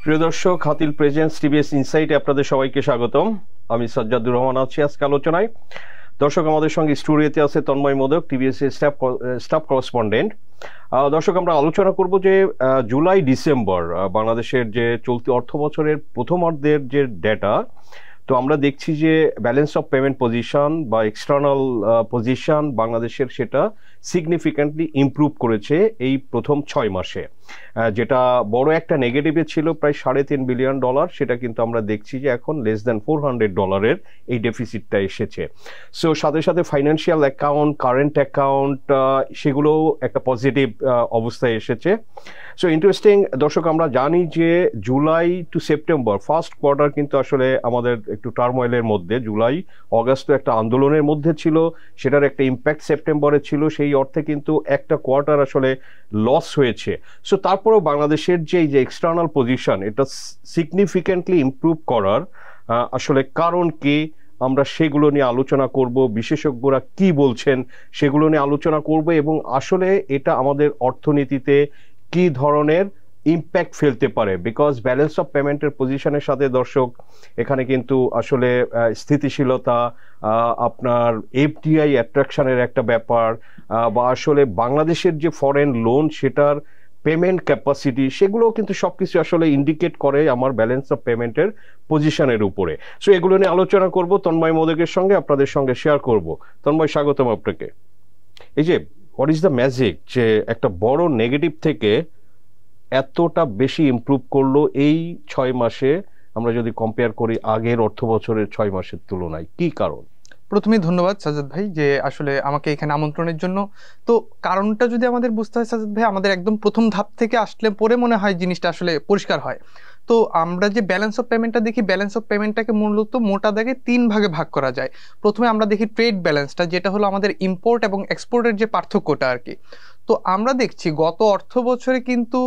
প্রিয় দর্শক, Hatil presence TVS ইনসাইটে আপনাদের সবাইকে স্বাগতম। আমি সাজ্জাদুর রহমান আছি আজকে আলোচনায়। দর্শক, আমাদের সঙ্গে স্টুডিওতে আছে তন্ময় মোদক, টিভিএস এর স্টাফ করেসপন্ডেন্ট। দর্শক, আমরা আলোচনা করব যে জুলাই ডিসেম্বর বাংলাদেশের যে চলতি অর্থ বছরের প্রথমার্ধের যে ডেটা, তো আমরা দেখছি যে ব্যালেন্স অফ পেমেন্ট পজিশন বা এক্সটার্নাল পজিশন বাংলাদেশের সেটা সিগনিফিক্যান্টলি ইমপ্রুভ করেছে এই প্রথম 6 মাসে। যেটা বড় একটা নেগেটিভে ছিল প্রায় $3.5 বিলিয়ন, সেটা কিন্তু আমরা দেখছি যে এখন লেস দ্যান $400 এই ডেফিসিটটা এসেছে। সো সাথে সাথে ফাইন্যান্সিয়াল অ্যাকাউন্ট, কারেন্ট অ্যাকাউন্ট, সেগুলোও একটা পজিটিভ অবস্থায় এসেছে। সো ইন্টারেস্টিং দর্শক, আমরা জানি যে July to September first quarter কিন্তু আসলে আমাদের একটু টার্মোয়েলের মধ্যে, জুলাই অগাস্ট একটা আন্দোলনের মধ্যে ছিল, সেটার একটা ইম্প্যাক্ট সেপ্টেম্বরে ছিল, সেই অর্থে কিন্তু একটা কোয়ার্টার আসলে লস হয়েছে। সো তারপরেও বাংলাদেশের যে এক্সটার্নাল পজিশন, এটা সিগনিফিক্যান্টলি ইমপ্রুভ করার আসলে কারণ কি, আমরা সেগুলো নিয়ে আলোচনা করব, বিশেষজ্ঞরা কি বলছেন সেগুলো নিয়ে আলোচনা করব, এবং আসলে এটা আমাদের অর্থনীতিতে কি ধরনের ইম্প্যাক্ট ফেলতে পারে। বিকজ ব্যালেন্স অফ পেমেন্টের পজিশনের সাথে দর্শক এখানে কিন্তু আসলে স্থিতিশীলতা, আপনার এফডিআই অ্যাট্রাকশনের একটা ব্যাপার, বা আসলে বাংলাদেশের যে ফরেন লোন সেটার পেমেন্ট ক্যাপাসিটি, সেগুলোও কিন্তু সবকিছু আসলে ইন্ডিকেট করে আমার ব্যালেন্স অফ পেমেন্টের পজিশনের উপরে। সো এগুলো নিয়ে আলোচনা করব তন্ময় মোদকের সঙ্গে, আপনাদের সঙ্গে শেয়ার করব। তন্ময়, স্বাগতম আপনাকে। এই যে হোয়াট ইজ দ্য ম্যাজিক যে একটা বড় নেগেটিভ থেকে এতটা বেশি ইমপ্রুভ করলো এই 6 মাসে, আমরা যদি কম্পেয়ার করি আগের অর্থ বছরের 6 মাসের তুলনায়, কি কারণ? প্রথমেই ধন্যবাদ সাজ্জাদ ভাই যে আসলে আমাকে এখানে আমন্ত্রণের জন্য। তো কারণটা যদি আমাদের বুঝতে হয় সাজ্জাদ ভাই, আমাদের একদম প্রথম ধাপ থেকে আসলে পরে মনে হয় জিনিসটা আসলে পরিষ্কার হয়। তো আমরা যে ব্যালেন্স অফ পেমেন্টটা দেখি, ব্যালেন্স অফ পেমেন্টটাকে মূলত মোটা দাগে 3 ভাগে ভাগ করা যায়। প্রথমে আমরা দেখি ট্রেড ব্যালেন্সটা, যেটা হলো আমাদের ইম্পোর্ট এবং এক্সপোর্টের যে পার্থক্যটা আর কি। তো আমরা দেখছি গত অর্থ বছরে কিন্তু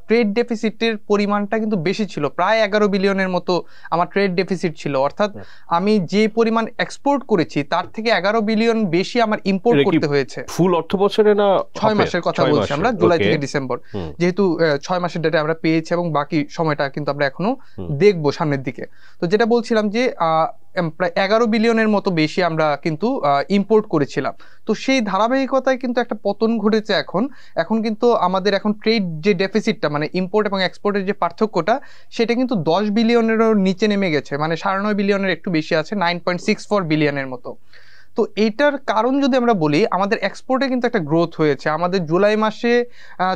ট্রেড ডেফিসিটের পরিমাণটা কিন্তু বেশি ছিল, প্রায় 11 বিলিয়নের মতো আমার ট্রেড ডেফিসিট ছিল। অর্থাৎ আমি যে পরিমাণ এক্সপোর্ট করেছি তার থেকে 11 বিলিয়ন বেশি আমার ইম্পোর্ট করতে হয়েছে। ফুল অর্থ বছরে না 6 মাসের কথা বলছি আমরা, জুলাই থেকে ডিসেম্বর, যেহেতু 6 মাসের ডেটা আমরা পেয়েছি এবং বাকি সময়টা কিন্তু আমরা এখনো দেখবো সামনের দিকে। তো যেটা বলছিলাম যে প্রায় 11 বিলিয়নের মতো বেশি আমরা কিন্তু ইম্পোর্ট করেছিলাম। তো সেই ধারাবাহিকতায় কিন্তু একটা পতন ঘটেছে এখন কিন্তু আমাদের এখন ট্রেড যে ডেফিসিটটা, মানে ইম্পোর্ট এবং এক্সপোর্টের যে পার্থক্যটা, সেটা কিন্তু 10 বিলিয়নেরও নিচে নেমে গেছে, মানে 9.5 বিলিয়নের একটু বেশি আছে, 9.64 বিলিয়নের মতো। তো এইটার কারণ যদি আমরা বলি, আমাদের এক্সপোর্টে কিন্তু একটা গ্রোথ হয়েছে। আমাদের জুলাই মাসে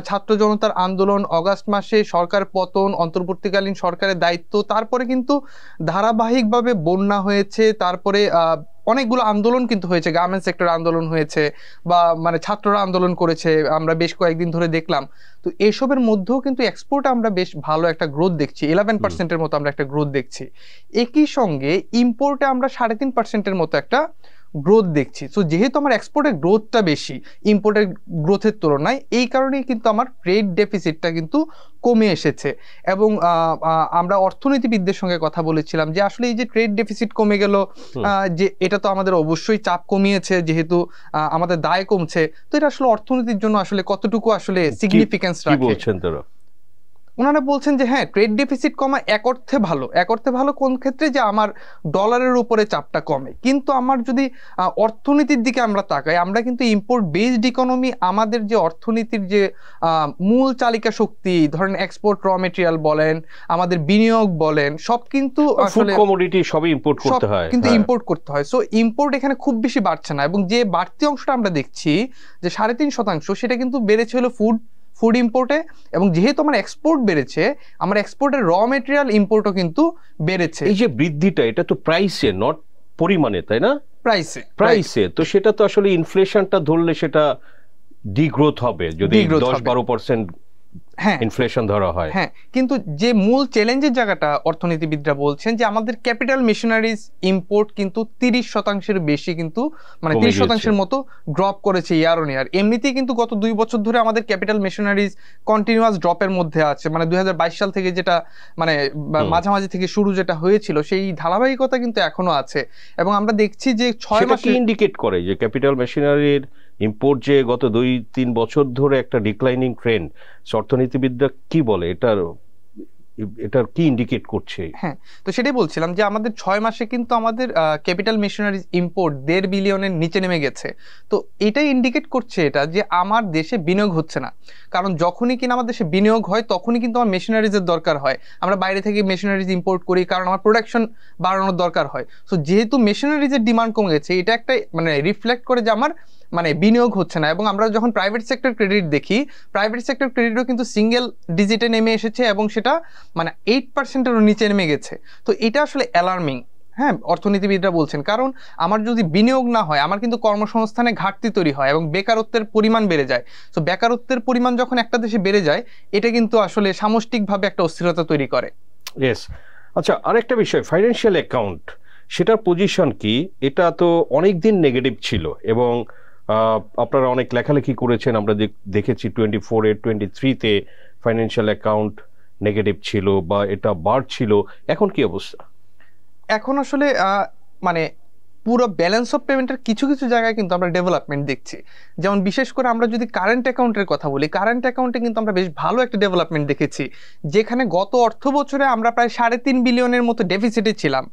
ছাত্র জনতার আন্দোলন, অগাস্ট মাসে সরকার পতন, অন্তর্বর্তীকালীন সরকারের দায়িত্ব, তারপরে কিন্তু ধারাবাহিকভাবে বন্যা হয়েছে, তারপরে অনেকগুলো আন্দোলন কিন্তু হয়েছে, গার্মেন্টস সেক্টর আন্দোলন হয়েছে, বা মানে ছাত্ররা আন্দোলন করেছে, আমরা বেশ কয়েকদিন ধরে দেখলাম। তো এসবের মধ্যেও কিন্তু এক্সপোর্টে আমরা বেশ ভালো একটা গ্রোথ দেখছি, 11% মতো আমরা একটা গ্রোথ দেখছি। একই সঙ্গে ইম্পোর্টে আমরা 3.5% মতো একটা গ্রোথ দেখছি। সো যেহেতু আমার এক্সপোর্টের গ্রোথটা বেশি ইম্পোর্টের গ্রোথের তুলনায়, এই কারণেই কিন্তু আমার ট্রেড ডেফিসিটটা কিন্তু কমে এসেছে। এবং আমরা অর্থনীতিবিদদের সঙ্গে কথা বলেছিলাম যে আসলে এই যে ট্রেড ডেফিসিট কমে গেল, যে এটা তো আমাদের অবশ্যই চাপ কমিয়েছে, যেহেতু আমাদের দায় কমছে। তো এটা আসলে অর্থনীতির জন্য আসলে কতটুকু আসলে সিগনিফিকেন্স রাখে? ওনারা বলছেন যে হ্যাঁ, ট্রেড ডেফিসিট কমা এক অর্থে ভালো। এক অর্থে ভালো কোন ক্ষেত্রে? যে আমার ডলারের উপরে চাপটা কমে। কিন্তু আমার যদি অর্থনীতির দিকে আমরা তাকাই, আমরা কিন্তু ইম্পোর্ট বেসড ইকোনমি, আমাদের যে অর্থনীতির যে মূল চালিকা শক্তি, ধরেন এক্সপোর্ট র মেটেরিয়াল বলেন, আমাদের বিনিয়োগ বলেন, সব কিন্তু আসলে কমোডিটি সবই ইম্পোর্ট করতে হয়, কিন্তু ইম্পোর্ট করতে হয়। সো ইম্পোর্ট এখানে খুব বেশি বাড়ছে না, এবং যে বাড়তি অংশটা আমরা দেখছি যে 3.5%, সেটা কিন্তু বেড়েছে হলো ফুড ইম্পোর্টে। এবং যেহেতু আমার এক্সপোর্ট বেড়েছে, আমার এক্সপোর্টের র মেটেরিয়াল ইম্পোর্টও কিন্তু বেড়েছে। এই যে বৃদ্ধিটা, এটা তো প্রাইসে, নট পরিমাণে, তাই না? প্রাইসে। তো সেটা তো আসলে ইনফ্লেশনটা ধরলে সেটা ডিগ্রোথ হবে যদি 10-12% ইনফ্লেশন ধরা হয়। হ্যাঁ, কিন্তু যে মূল চ্যালেঞ্জের জায়গাটা অর্থনীতিবিদরা বলছেন যে আমাদের ক্যাপিটাল মেশিনারিজ ইম্পোর্ট কিন্তু 30% বেশি, কিন্তু মানে 30% মতো ড্রপ করেছে ইয়ার অন ইয়ার। এমনিতেই কিন্তু গত 2 বছর ধরে আমাদের ক্যাপিটাল মেশিনারিজ কন্টিনিউয়াস ড্রপের মধ্যে আছে, মানে 2022 সাল থেকে যেটা, মানে মাঝামাঝি থেকে শুরু যেটা হয়েছিল, সেই ধারাবাহিকতা কিন্তু এখনো আছে। এবং আমরা দেখছি যে 6 মাস ইন্ডিকেট করে যে ক্যাপিটাল মেশিনারির ইম্পোর্ট যে গত 2-3 বছর ধরে একটা ডিক্লাইনিং ট্রেন্ড। অর্থনীতিবিদরা কি বলে, এটার এটার কি ইন্ডিকেট করছে? হ্যাঁ, তো সেটাই বলছিলাম যে আমাদের 6 মাসে কিন্তু আমাদের ক্যাপিটাল মেশিনারিজ ইম্পোর্ট 1.5 বিলিয়নের নিচে নেমে গেছে। তো এটাই ইন্ডিকেট করছে এটা যে আমার দেশে বিনিয়োগ হচ্ছে না। কারণ যখনই কিনা আমার দেশে বিনিয়োগ হয় তখনই কিন্তু আমার মেশিনারিজের দরকার হয়। আমরা বাইরে থেকে মেশিনারিজ ইম্পোর্ট করি কারণ আমার প্রোডাকশন বাড়ানোর দরকার হয়। সো যেহেতু মেশিনারিজের ডিমান্ড কমে গেছে, এটা একটা মানে রিফ্লেক্ট করে যে আমার মানে বিনিয়োগ হচ্ছে না। এবং আমরা যখন প্রাইভেট সেক্টর ক্রেডিট দেখি, প্রাইভেট সেক্টর ক্রেডিটও কিন্তু সিঙ্গেল ডিজিটে নেমে এসেছে এবং সেটা মানে 8%-এরও নিচে নেমে গেছে। তো এটা আসলে অ্যালার্মিং। হ্যাঁ, অর্থনীতিবিদরা বলছেন, কারণ আমার যদি বিনিয়োগ না হয় আমার কিন্তু কর্মসংস্থানে ঘাটতি তৈরি হয় এবং বেকারত্বের পরিমাণ বেড়ে যায়। তো বেকারত্বের পরিমাণ যখন একটা দেশে বেড়ে যায়, এটা কিন্তু আসলে সামষ্টিকভাবে একটা অস্থিরতা তৈরি করে। ইয়েস। আচ্ছা, আরেকটা বিষয়, ফাইন্যান্সিয়াল অ্যাকাউন্ট, সেটার পজিশন কি? এটা তো অনেক দিন নেগেটিভ ছিল এবং আপনারা অনেক লেখালেখি করেছেন, আমরা দেখেছি 24-এ 23-তে ফাইন্যান্সিয়াল অ্যাকাউন্ট নেগেটিভ ছিল বা এটা বাড়ছিল। এখন কি অবস্থা? এখন আসলে মানে পুরো ব্যালেন্স অফ পেমেন্টের কিছু কিছু জায়গায় কিন্তু আমরা ডেভেলপমেন্ট দেখছি। যেমন বিশেষ করে আমরা যদি কারেন্ট অ্যাকাউন্টের কথা বলি, কারেন্ট অ্যাকাউন্টে কিন্তু আমরা বেশ ভালো একটা ডেভেলপমেন্ট দেখেছি, যেখানে গত অর্থ বছরে আমরা প্রায় 3.5 বিলিয়নের মতো ডেফিসিটে ছিলাম।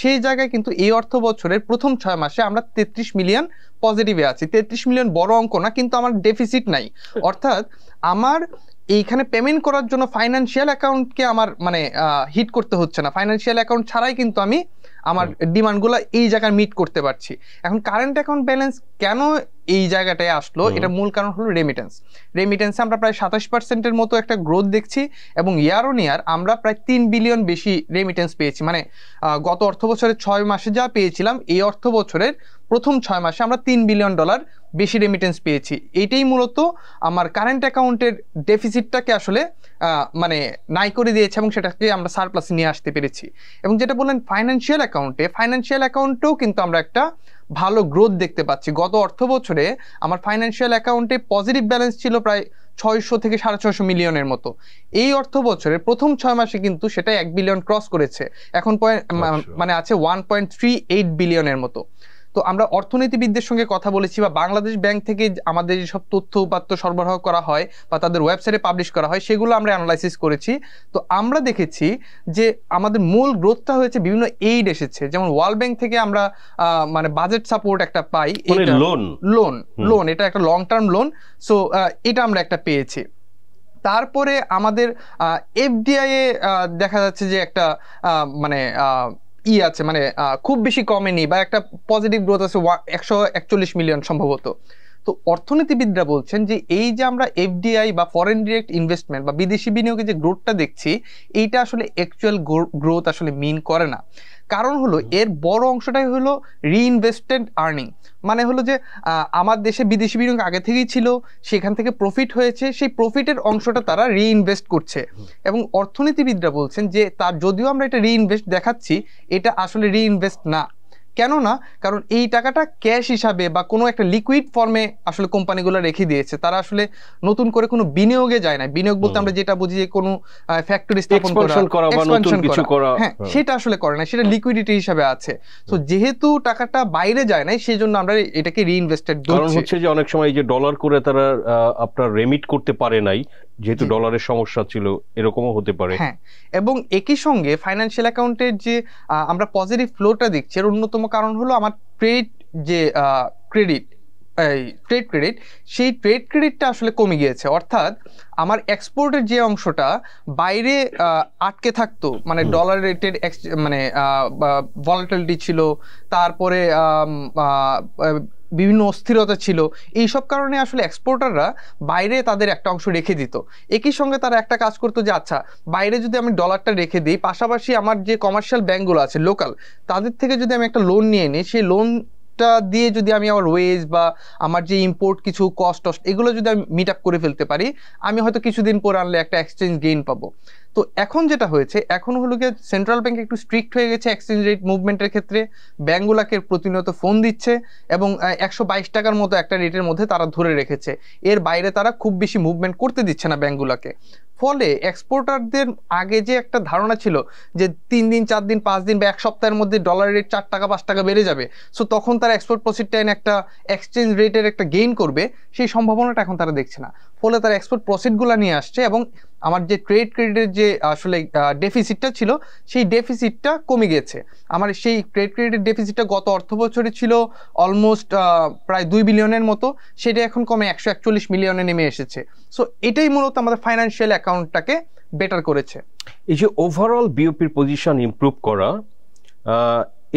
সেই জায়গায় কিন্তু এই অর্থ বছরের প্রথম 6 মাসে আমরা 33 মিলিয়ন পজিটিভে আছি। 33 মিলিয়ন বড় অঙ্ক না, কিন্তু আমার ডেফিসিট নাই। অর্থাৎ আমার এইখানে পেমেন্ট করার জন্য ফাইন্যান্সিয়াল অ্যাকাউন্টকে আমার মানে হিট করতে হচ্ছে না। ফাইন্যান্সিয়াল অ্যাকাউন্ট ছাড়াই কিন্তু আমি আমার ডিমান্ডগুলো এই জায়গায় মিট করতে পারছি। এখন কারেন্ট অ্যাকাউন্ট ব্যালেন্স কেন এই জায়গাটায় আসলো, এটা মূল কারণ হলো রেমিটেন্স। রেমিটেন্সে আমরা প্রায় 27%-এর মতো একটা গ্রোথ দেখছি এবং ইয়ার অন ইয়ার আমরা প্রায় 3 বিলিয়ন বেশি রেমিটেন্স পেয়েছি। মানে গত অর্থ বছরের 6 মাসে যা পেয়েছিলাম, এই অর্থ বছরের প্রথম 6 মাসে আমরা $3 বিলিয়ন বেশি রেমিটেন্স পেয়েছি। এইটাই মূলত আমার কারেন্ট অ্যাকাউন্টের ডেফিসিটটাকে আসলে মানে নাই করে দিয়েছে এবং সেটাকে আমরা সারপ্লাসে নিয়ে আসতে পেরেছি। এবং যেটা বললেন ফাইন্যান্সিয়াল অ্যাকাউন্টে, ফাইন্যান্সিয়াল অ্যাকাউন্টেও কিন্তু আমরা একটা ভালো গ্রোথ দেখতে পাচ্ছি। গত অর্থ বছরে আমার ফাইন্যান্সিয়াল অ্যাকাউন্টে পজিটিভ ব্যালেন্স ছিল প্রায় 600 থেকে 650 মিলিয়নের মতো। এই অর্থ বছরের প্রথম 6 মাসে কিন্তু সেটা 1 বিলিয়ন ক্রস করেছে। এখন মানে আছে 1.38 বিলিয়নের মতো। তো আমরা অর্থনীতিবিদদের সঙ্গে কথা বলেছি বা বাংলাদেশ ব্যাংক থেকে আমাদের যেসব তথ্য উপাত্ত সরবরাহ করা হয় বা তাদের ওয়েবসাইটে পাবলিশ করা হয়, সেগুলো আমরা অ্যানালাইসিস করেছি। তো আমরা দেখেছি যে আমাদের মূল গ্রোথটা হয়েছে বিভিন্ন এইড এসেছে। যেমন ওয়ার্ল্ড ব্যাংক থেকে আমরা মানে বাজেট সাপোর্ট একটা পাই, লোন এটা একটা লং টার্ম লোন। সো এটা আমরা একটা পেয়েছি। তারপরে আমাদের এফডিআই এ দেখা যাচ্ছে যে একটা মানে আছে, মানে খুব বেশি কমেনি বা একটা পজিটিভ গ্রোথ আছে 141 মিলিয়ন সম্ভবত। তো অর্থনীতিবিদরা বলছেন যে এই যে আমরা এফডিআই বা ফরেন ডিরেক্ট ইনভেস্টমেন্ট বা বিদেশি বিনিয়োগে যে গ্রোথটা দেখছি, এইটা আসলে অ্যাকচুয়াল গ্রোথ আসলে মিন করে না। কারণ হলো এর বড় অংশটাই হলো রিইনভেস্টেড আর্নিং। মানে হলো যে আমার দেশে বিদেশি বিনিয়োগ আগে থেকেই ছিল, সেখান থেকে প্রফিট হয়েছে, সেই প্রফিটের অংশটা তারা রিইনভেস্ট করছে। এবং অর্থনীতিবিদরা বলছেন যে তার যদিও আমরা এটা রিইনভেস্ট দেখাচ্ছি, এটা আসলে রিইনভেস্ট না। কেন না? কারণ এই টাকাটা ক্যাশ হিসাবে বা কোনো একটা লিকুইড ফর্মে আসলে কোম্পানিগুলো রেখে দিয়েছে। তারা আসলে নতুন করে কোনো বিনিয়োগে যায় না। বিনিয়োগ বলতে আমরা যেটা বুঝি যে কোনো ফ্যাক্টরি স্থাপন করা বা নতুন কিছু করা, হ্যাঁ, সেটা আসলে করে না, সেটা লিকুইডিটি হিসাবে আছে। তো যেহেতু টাকাটা বাইরে যায় না, সেই জন্য আমরা এটাকে রিইনভেস্টেড ধরছি। কারণ হচ্ছে যে অনেক সময় যে ডলার করে তারা আপনার রেমিট করতে পারে নাই, যেহেতু ডলারের সমস্যা ছিল, এরকমও হতে পারে। হ্যাঁ, এবং একই সঙ্গে ফাইন্যান্সিয়াল অ্যাকাউন্টের যে আমরা পজিটিভ ফ্লোটা দেখছি, এর অন্যতম কারণ হলো আমার ট্রেড যে ক্রেডিট, ট্রেড ক্রেডিট, সেই ট্রেড ক্রেডিটটা আসলে কমে গিয়েছে। অর্থাৎ আমার এক্সপোর্টের যে অংশটা বাইরে আটকে থাকতো, মানে ডলার রেটের মানে ভলাটিলিটি ছিল, তারপরে বিভিন্ন অস্থিরতা ছিল, এইসব কারণে আসলে এক্সপোর্টাররা বাইরে তাদের একটা অংশ রেখে দিত। একই সঙ্গে তারা একটা কাজ করতো যে আচ্ছা, বাইরে যদি আমি ডলারটা রেখে দিই, পাশাপাশি আমার যে কমার্শিয়াল ব্যাঙ্কগুলো আছে লোকাল, তাদের থেকে যদি আমি একটা লোন নিয়ে নিই, সেই লোনটা দিয়ে যদি আমি আমার ওয়েজ বা আমার যে ইম্পোর্ট কিছু কস্ট এগুলো যদি আমি মিট আপ করে ফেলতে পারি, আমি হয়তো কিছুদিন পর আনলে একটা এক্সচেঞ্জ গেইন পাবো। তো এখন যেটা হয়েছে, এখন হলো গিয়ে সেন্ট্রাল ব্যাংক একটু স্ট্রিক্ট হয়ে গেছে এক্সচেঞ্জ রেট মুভমেন্টের ক্ষেত্রে। ব্যাঙ্কগুলোকে প্রতিনিয়ত ফোন দিচ্ছে এবং 122 টাকার মতো একটা রেটের মধ্যে তারা ধরে রেখেছে। এর বাইরে তারা খুব বেশি মুভমেন্ট করতে দিচ্ছে না ব্যাঙ্কগুলোকে। ফলে এক্সপোর্টারদের আগে যে একটা ধারণা ছিল যে 3 দিন 4 দিন 5 দিন বা এক সপ্তাহের মধ্যে ডলার রেট 4 টাকা 5 টাকা বেড়ে যাবে, সো তখন তারা এক্সপোর্ট প্রসিড টাইম একটা এক্সচেঞ্জ রেটের একটা গেইন করবে, সেই সম্ভাবনাটা এখন তারা দেখছে না। ফলে তারা এক্সপোর্ট প্রসিডগুলো নিয়ে আসছে এবং আমার যে ট্রেড ক্রেডিটের যে আসলে ডেফিসিটটা ছিল সেই ডেফিসিটটা কমে গেছে। আমার সেই ট্রেড ক্রেডিটের ডেফিসিটটা গত অর্থ বছরে ছিল অলমোস্ট প্রায় 2 বিলিয়নের মতো, সেটা এখন কমে 141 মিলিয়নে নেমে এসেছে। সো এটাই মূলত আমাদের ফাইন্যান্সিয়াল অ্যাকাউন্টটাকে বেটার করেছে। এই যে ওভারঅল বিওপির পজিশন ইমপ্রুভ করা,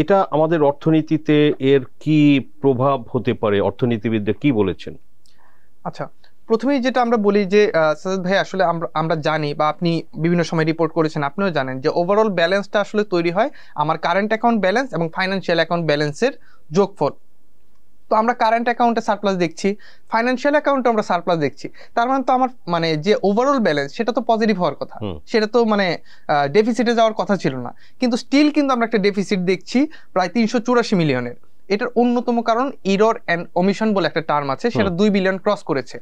এটা আমাদের অর্থনীতিতে এর কি প্রভাব হতে পারে, অর্থনীতিবিদরা কি বলেছেন? আচ্ছা, প্রথমেই যেটা আমরা বলি যে সাজ্জাদ ভাই, আসলে আমরা জানি বা আপনি বিভিন্ন সময় রিপোর্ট করেছেন, আপনিও জানেন যে ওভারঅল ব্যালেন্সটা আসলে তৈরি হয় আমার কারেন্ট অ্যাকাউন্ট ব্যালেন্স এবং ফাইন্যান্সিয়াল অ্যাকাউন্ট ব্যালেন্সের যোগফল। তো আমরা কারেন্ট অ্যাকাউন্টে সারপ্লাস দেখছি, ফাইন্যান্সিয়াল অ্যাকাউন্টে আমরা সারপ্লাস দেখছি, তার মানে তো আমার মানে যে ওভারঅল ব্যালেন্স সেটা তো পজিটিভ হওয়ার কথা, সেটা তো মানে ডেফিসিটে যাওয়ার কথা ছিল না। কিন্তু স্টিল কিন্তু আমরা একটা ডেফিসিট দেখছি প্রায় 384 মিলিয়নের। এটার অন্যতম কারণ ইরর অ্যান্ড ওমিশন বলে একটা টার্ম আছে, সেটা 2 বিলিয়ন ক্রস করেছে।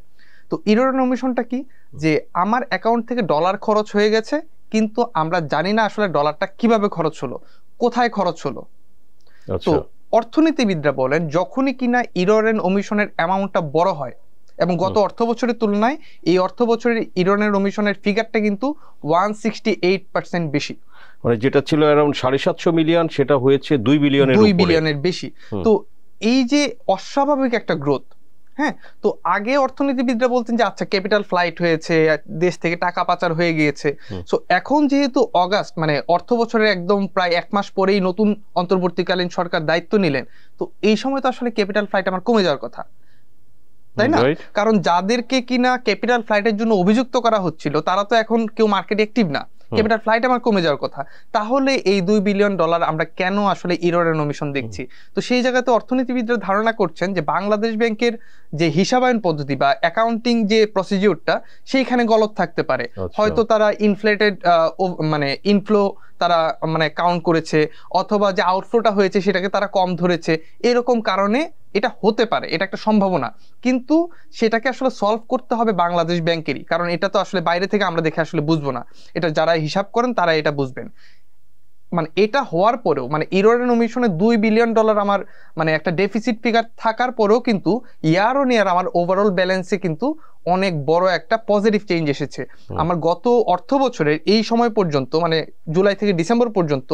তো ইরর অ্যান্ড ওমিশনটা কি? যে আমার অ্যাকাউন্ট থেকে ডলার খরচ হয়ে গেছে, কিন্তু আমরা জানি না আসলে ডলারটা কিভাবে খরচ হলো, কোথায় খরচ হলো। তো অর্থনীতিবিদরা বলেন যখনই কিনা ইরর এন্ড ওমিশনের অ্যামাউন্টটা বড় হয়, এবং গত অর্থ বছরের তুলনায় এই অর্থ বছরের ইরর এন্ড ওমিশনের ফিগারটা কিন্তু 168% বেশি, মানে যেটা ছিল अराउंड 750 মিলিয়ন সেটা হয়েছে 2 বিলিয়নের বেশি। তো এই যে অস্বাভাবিক একটা গ্রোথ, হ্যাঁ, তো আগে অর্থনীতিবিদরা বলতেন যে আচ্ছা ক্যাপিটাল ফ্লাইট হয়েছে, দেশ থেকে টাকা পাচার হয়ে গিয়েছে। সো এখন যেহেতু অগাস্ট মানে অর্থ বছরের একদম প্রায় 1 মাস পরেই নতুন অন্তর্বর্তীকালীন সরকার দায়িত্ব নিলেন, তো এই সময় তো আসলে ক্যাপিটাল ফ্লাইট আমার কমে যাওয়ার কথা, তাই না? কারণ যাদেরকে কিনা ক্যাপিটাল ফ্লাইটের জন্য অভিযুক্ত করা হচ্ছিল তারা তো এখন কেউ মার্কেটে অ্যাক্টিভ না, ক্যাপিটাল ফ্লাইট আমার কমে যাওয়ার কথা। তাহলে এই $2 বিলিয়ন আমরা কেন আসলে ইরর এন্ড ওমিশন দেখছি? তো সেই জায়গাতে অর্থনীতিবিদরা ধারণা করছেন যে বাংলাদেশ ব্যাংকের যে হিসাবায়ন পদ্ধতি বা অ্যাকাউন্টিং যে প্রসিডিউরটা সেইখানে গলত থাকতে পারে। হয়তো তারা ইনফ্লেটেড মানে ইনফ্লো তারা মানে কাউন্ট করেছে, অথবা যে আউটফ্লোটা হয়েছে সেটাকে তারা কম ধরেছে, এরকম কারণে এটা হতে পারে, এটা একটা সম্ভাবনা। কিন্তু সেটাকে আসলে সলভ করতে হবে বাংলাদেশ ব্যাংকেরই, কারণ এটা তো আসলে বাইরে থেকে আমরা দেখে আসলে বুঝবো না, এটা যারা হিসাব করেন তারা এটা বুঝবেন। মানে এটা হওয়ার পরেও মানে ইরর এন্ড ওমিশনে $2 বিলিয়ন আমার মানে একটা ডেফিসিট ফিগার থাকার পরেও কিন্তু ইয়ার অন ইয়ার আমার ওভারঅল ব্যালেন্সে কিন্তু অনেক বড় একটা পজিটিভ চেঞ্জ এসেছে। আমার গত অর্থ বছরের এই সময় পর্যন্ত মানে জুলাই থেকে ডিসেম্বর পর্যন্ত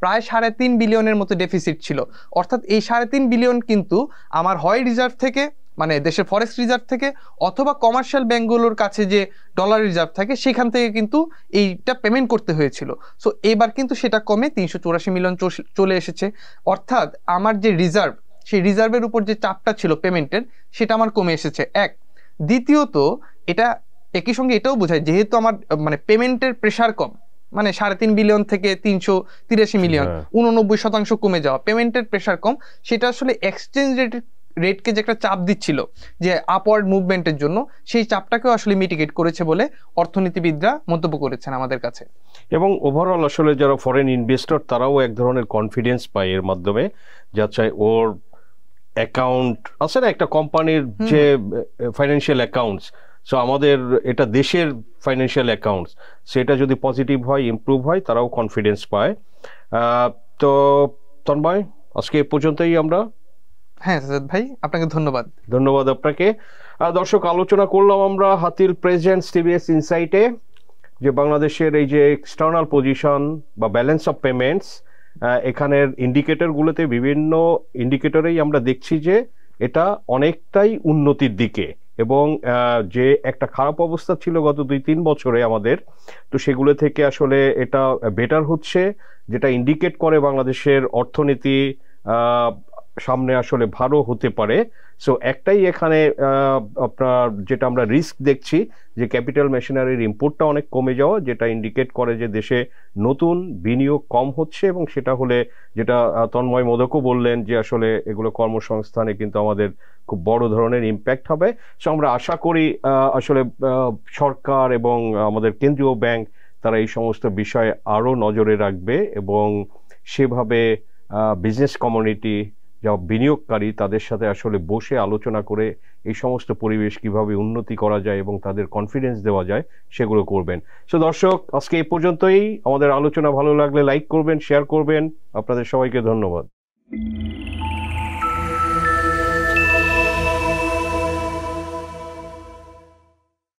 প্রায় 3.5 বিলিয়নের মতো ডেফিসিট ছিল। অর্থাৎ এই 3.5 বিলিয়ন কিন্তু আমার হয় রিজার্ভ থেকে মানে দেশের ফরেক্স রিজার্ভ থেকে, অথবা কমার্শিয়াল ব্যাংকগুলোর কাছে যে ডলার রিজার্ভ থাকে সেখান থেকে কিন্তু এইটা পেমেন্ট করতে হয়েছিল। সো এবার কিন্তু সেটা কমে 384 মিলিয়ন চলে এসেছে। অর্থাৎ আমার যে রিজার্ভ, সেই রিজার্ভের উপর যে চাপটা ছিল পেমেন্টের, সেটা আমার কমে এসেছে এক। দ্বিতীয়ত এটা একই সঙ্গে এটাও বোঝায় যেহেতু আমার মানে পেমেন্টের প্রেশার কম, মানে 3.5 বিলিয়ন থেকে 383 মিলিয়ন 89% কমে যাওয়া, পেমেন্টের প্রেশার কম, সেটা আসলে এক্সচেঞ্জ রেটকে যে একটা চাপ দিচ্ছিল যে আপওয়ার্ড মুভমেন্টের জন্য, সেই চাপটাকেও আসলে মিটিগেট করেছে বলে অর্থনীতিবিদরা মন্তব্য করেছেন আমাদের কাছে। এবং ওভারঅল আসলে যারা ফরেন ইনভেস্টর তারাও এক ধরনের কনফিডেন্স পায় এর মাধ্যমে, যা চাই ওর অ্যাকাউন্ট আছে না একটা কোম্পানির যে ফাইন্যান্সিয়াল অ্যাকাউন্টস, সো আমাদের এটা দেশের ফাইন্যান্সিয়াল অ্যাকাউন্টস, সেটা যদি পজিটিভ হয় ইমপ্রুভ হয় তারাও কনফিডেন্স পায়। তো তন্ময়, আজকে এ পর্যন্তই আমরা। হ্যাঁ সাজ্জাদ ভাই, আপনাকে ধন্যবাদ। ধন্যবাদ আপনাকে। দর্শক, আলোচনা করলাম আমরা হাতির প্রেজেন্স টিভিএস ইনসাইটে যে বাংলাদেশের এই যে এক্সটার্নাল পজিশন বা ব্যালেন্স অফ পেমেন্টস, এখানের ইন্ডিকেটরগুলোতে বিভিন্ন ইন্ডিকেটরেই আমরা দেখছি যে এটা অনেকটাই উন্নতির দিকে, এবং যে একটা খারাপ অবস্থা ছিল গত 2-3 বছরে আমাদের, তো সেগুলো থেকে আসলে এটা বেটার হচ্ছে, যেটা ইন্ডিকেট করে বাংলাদেশের অর্থনীতি সামনে আসলে ভালো হতে পারে। সো একটাই এখানে আপনার যেটা আমরা রিস্ক দেখছি যে ক্যাপিটাল মেশিনারির ইম্পোর্টটা অনেক কমে যাওয়া, যেটা ইন্ডিকেট করে যে দেশে নতুন বিনিয়োগ কম হচ্ছে, এবং সেটা হলে যেটা তন্ময় মোদকও বললেন যে আসলে এগুলো কর্মসংস্থানে কিন্তু আমাদের খুব বড় ধরনের ইম্প্যাক্ট হবে। সো আমরা আশা করি আসলে সরকার এবং আমাদের কেন্দ্রীয় ব্যাংক তারা এই সমস্ত বিষয়ে আরও নজরে রাখবে, এবং সেভাবে বিজনেস কমিউনিটি যা বিনিয়োগকারী তাদের সাথে আসলে বসে আলোচনা করে এই সমস্ত পরিবেশ কিভাবে উন্নতি করা যায় এবং তাদের কনফিডেন্স দেওয়া যায় সেগুলো করবেন। সো দর্শক, আজকে এই পর্যন্তই। আমাদের আলোচনা ভালো লাগলে লাইক করবেন, শেয়ার করবেন। আপনাদের সবাইকে ধন্যবাদ।